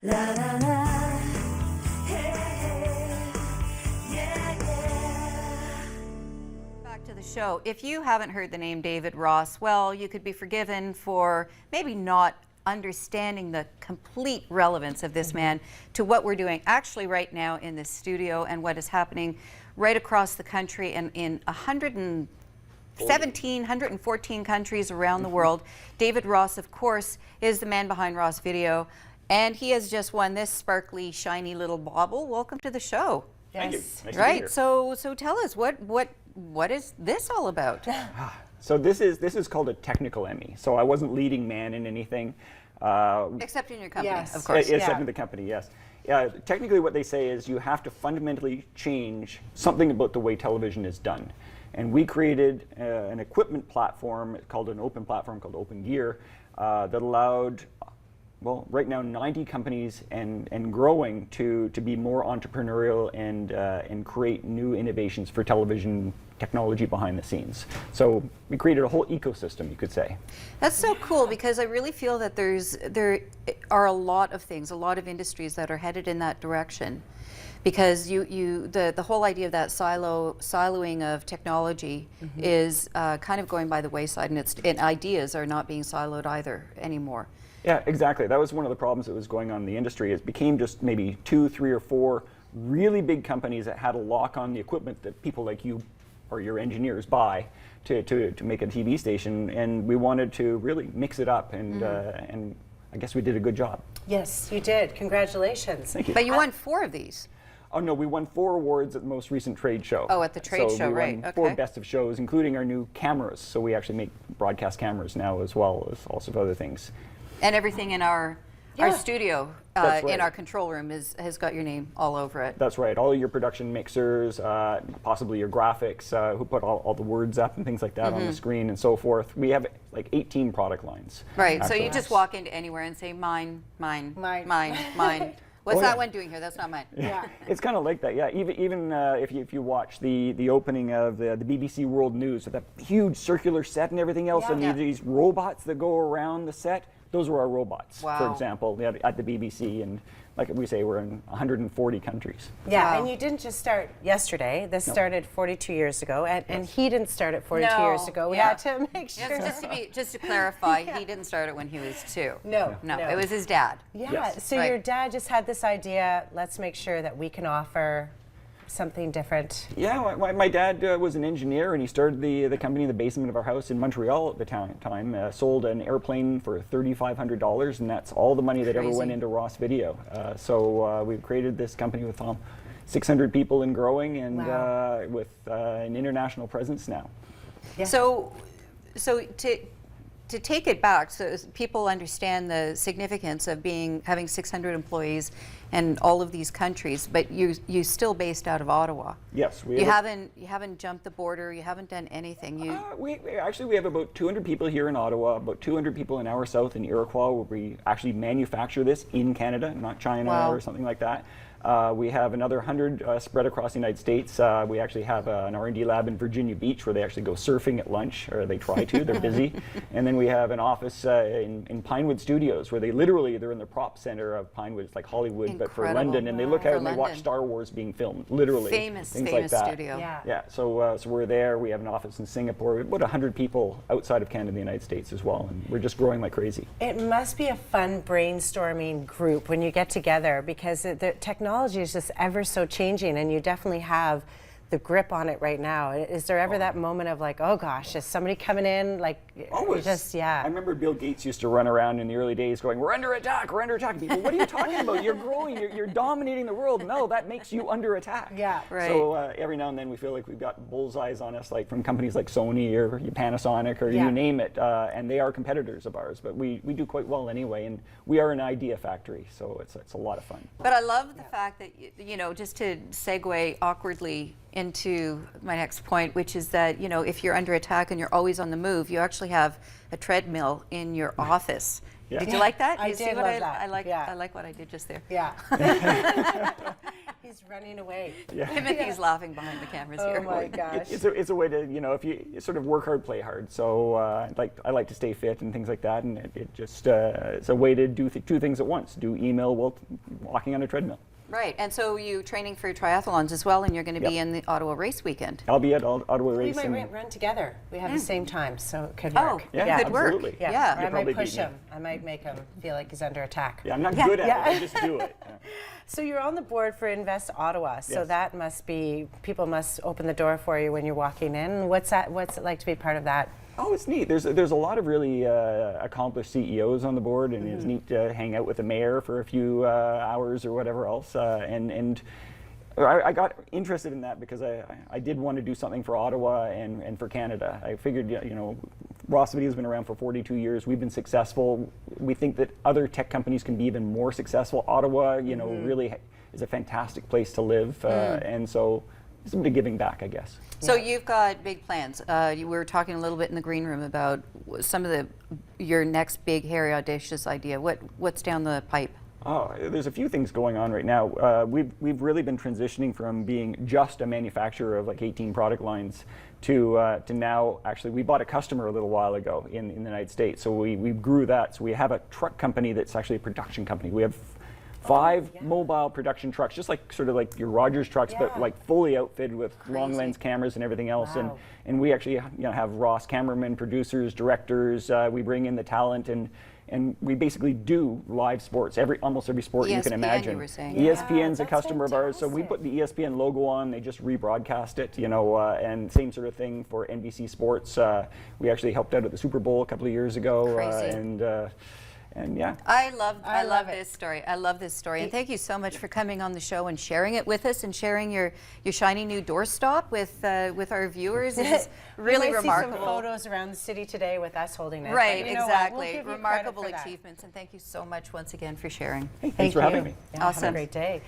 La la la, hey, hey, yeah, yeah. Back to the show. If you haven't heard the name David Ross, well, you could be forgiven for maybe not understanding the complete relevance of this man to what we're doing actually right now in this studio and what is happening right across the country and in 114 countries around the world. David Ross, of course, is the man behind Ross Video, and he has just won this sparkly, shiny little bauble. Welcome to the show. Thank you. Yes. Nice to be Right. here. So tell us what is this all about? So this is called a technical Emmy. So I wasn't leading man in anything. Except in your company, Yes. of course. Except in the company, yes. Technically what they say is you have to fundamentally change something about the way television is done. And we created an equipment platform called an open platform called openGear that allowed, well, right now 90 companies and growing to be more entrepreneurial and create new innovations for television technology behind the scenes. So we created a whole ecosystem, you could say. That's so cool because I really feel that there are a lot of things, a lot of industries that are headed in that direction. Because the whole idea of that siloing of technology is kind of going by the wayside, and ideas are not being siloed either anymore. Yeah, exactly. That was one of the problems that was going on in the industry. It became just maybe 2, 3, or 4 really big companies that had a lock on the equipment that people like you or your engineers buy to make a TV station, and we wanted to really mix it up, and I guess we did a good job. Yes, you did. Congratulations. Thank you. But you won 4 of these. Oh no, we won 4 awards at the most recent trade show. Oh, at the trade show, we right, won 4 okay. best of shows, including our new cameras. So we actually make broadcast cameras now, as well as all sorts of other things. And everything in our studio, That's in right. our control room, has got your name all over it. That's right. All your production mixers, possibly your graphics, who put all the words up and things like that on the screen and so forth. We have like 18 product lines. Right, so actually. you just walk into anywhere and say, mine, mine, Mine. mine, mine. What's Oh, that yeah. one doing here? That's not mine. Yeah. It's kind of like that, yeah. Even if you watch the opening of the BBC World News with that huge circular set and everything else, and Yeah. these robots that go around the set, those were our robots, for Wow. example, at the BBC. And like we say, we're in 140 countries. Yeah, Wow. and you didn't just start yesterday. This started 42 years ago, and he didn't start it 42 No, years ago. We yeah. had to make sure. Just to clarify, he didn't start it when he was 2. No, No, it was his dad. Yeah, Yes. so Right. your dad just had this idea, let's make sure that we can offer something different. Yeah, my dad was an engineer, and he started the company in the basement of our house in Montreal at the time. Sold an airplane for $3,500, and that's all the money that ever Crazy. went into Ross Video. So we've created this company with 600 people and growing, and Wow. with an international presence now. Yeah. So to take it back, so as people understand the significance of having 600 employees and all of these countries, but you still based out of Ottawa. Yes, we You have. haven't jumped the border. You haven't done anything. We have about 200 people here in Ottawa, about 200 people in our south in Iroquois, where we actually manufacture this in Canada, not China Wow. or something like that. We have another 100 spread across the United States. We actually have an R&D lab in Virginia Beach where they actually go surfing at lunch, or they try to. They're busy. And then we have an office in Pinewood Studios where they're in the prop center of Pinewood. It's like Hollywood, but for Incredible. London. And they look Wow. out For and they watch London. Star Wars being filmed, literally. famous things like that. studio. Yeah. Yeah, so we're there. We have an office in Singapore. We have about 100 people outside of Canada and the United States as well, and we're just growing like crazy. It must be a fun brainstorming group when you get together, because the technology is just ever so changing, and you definitely have the grip on it right now. Is there ever that moment of like, oh gosh, is somebody coming in? Like, Always. I remember Bill Gates used to run around in the early days going, we're under attack, we're under attack. People, what are you talking about? You're growing, you're dominating the world. No, that makes you under attack. Yeah. Right. So every now and then we feel like we've got bullseyes on us, like from companies like Sony or Panasonic or Yeah. you name it, and they are competitors of ours, but we do quite well anyway, and we are an idea factory, so it's a lot of fun. But I love the fact that, just to segue awkwardly into my next point, which is that, if you're under attack and you're always on the move, you actually have a treadmill in your office. Yeah. Did you like that? I You see did what love that. I like. Yeah. I like what I did just there. Yeah. He's He's running away. Timothy's laughing behind the cameras Oh here. my gosh. It's a way to, if you sort of work hard, play hard. So I like to stay fit and things like that, and it just it's a way to do two things at once: do email while walking on a treadmill. Right, and so you training for triathlons as well, and you're going to be Yep. in the Ottawa race weekend. I'll be at Ottawa We race. might and- run together. We have the same time, so it could Oh, work. Yeah, good work. absolutely. Yeah. Yeah. Or I You'll probably might push beat me. him. I might make him feel like he's under attack. Yeah, I'm not good at Yeah. it. I just do it. Yeah. So you're on the board for Invest Ottawa. So Yes. that must be, people must open the door for you when you're walking in. What's it like to be part of that? Oh, it's neat. There's a lot of really accomplished CEOs on the board, and it's neat to hang out with the mayor for a few hours or whatever else. And I got interested in that because I did want to do something for Ottawa and for Canada. I figured, Ross Video has been around for 42 years. We've been successful. We think that other tech companies can be even more successful. Ottawa, really is a fantastic place to live, and so it's a bit of giving back, I guess. So you've got big plans. You were talking a little bit in the green room about some of your next big, hairy, audacious idea. What's down the pipe? Oh, there's a few things going on right now. We've really been transitioning from being just a manufacturer of like 18 product lines to now actually we bought a customer a little while ago in the United States. So we grew that. So we have a truck company that's actually a production company. We have 5 mobile production trucks, just like sort of like your Rogers trucks, but like fully outfitted with long lens cameras and everything else. Wow. And we actually have Ross cameramen, producers, directors. We bring in the talent and we basically do live sports, almost every sport you can ESPN, imagine. you were saying. ESPN's a that's customer of ours, so we put the ESPN logo on. They just rebroadcast it, and same sort of thing for NBC Sports. We actually helped out at the Super Bowl a couple of years ago, Crazy. and yeah. I love it. this story. I love this story, and thank you so much for coming on the show and sharing it with us and sharing your shiny new doorstop with our viewers. It's really You might remarkable. see some photos around the city today with us holding it. but Right, you know what? We'll exactly. give you credit Remarkable for that. achievements, and thank you so much once again for sharing. Thanks for having me. Yeah, Have Awesome. a great day.